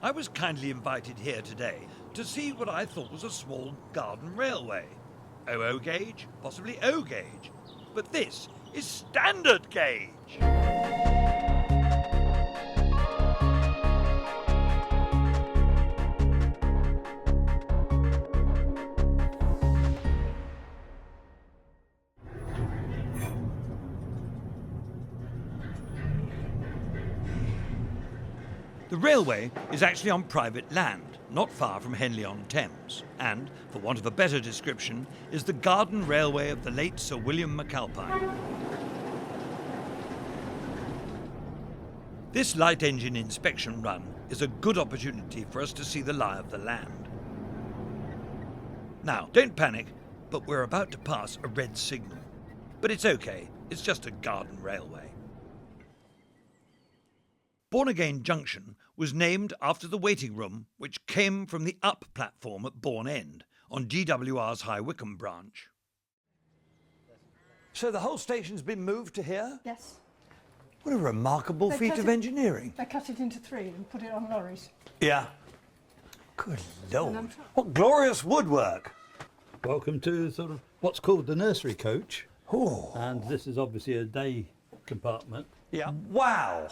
I was kindly invited here today to see what I thought was a small garden railway. OO gauge, possibly O gauge. But this is standard gauge. The railway is actually on private land, not far from Henley-on-Thames, and, for want of a better description, is the garden railway of the late Sir William McAlpine. This light engine inspection run is a good opportunity for us to see the lie of the land. Now, don't panic, but we're about to pass a red signal. But it's okay, it's just a garden railway. Bourne-Again Junction was named after the waiting room which came from the up platform at Bourne End on GWR's High Wycombe branch. So the whole station's been moved to here? Yes. What a remarkable feat of engineering. They cut it into 3 and put it on lorries. Yeah. Good Lord. What glorious woodwork. Welcome to sort of what's called the nursery coach. Oh. And this is obviously a day compartment. Yeah. Wow.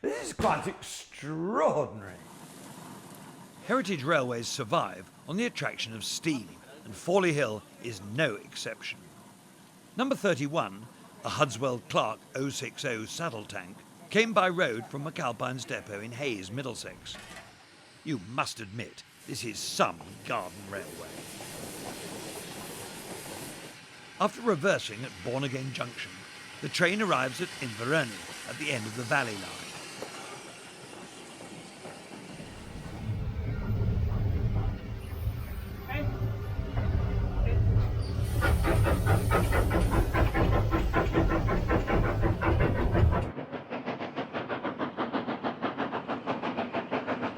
This is quite extraordinary. Heritage railways survive on the attraction of steam, and Fawley Hill is no exception. Number 31, a Hudswell Clark 060 saddle tank, came by road from McAlpine's depot in Hayes, Middlesex. You must admit, this is some garden railway. After reversing at Bourne-Again Junction, the train arrives at Inverony at the end of the Valley Line.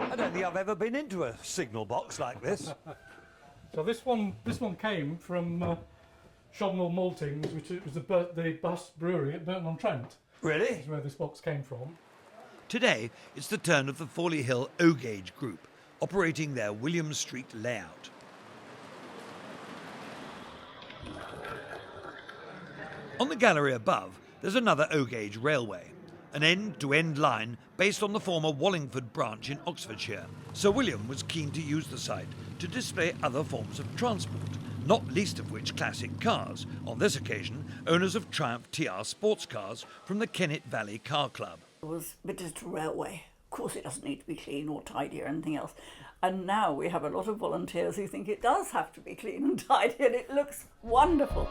I don't think I've ever been into a signal box like this. So this one came from Shobnall Maltings, which was the bus brewery at Burton-on-Trent. Really? This is where this box came from. Today, it's the turn of the Fawley Hill O-Gauge Group, operating their William Street layout. On the gallery above, there's another O-Gauge railway, an end-to-end line based on the former Wallingford branch in Oxfordshire. Sir William was keen to use the site to display other forms of transport, not least of which classic cars, on this occasion owners of Triumph TR sports cars from the Kennet Valley Car Club. It was a digital railway. Of course it doesn't need to be clean or tidy or anything else. And now we have a lot of volunteers who think it does have to be clean and tidy, and it looks wonderful.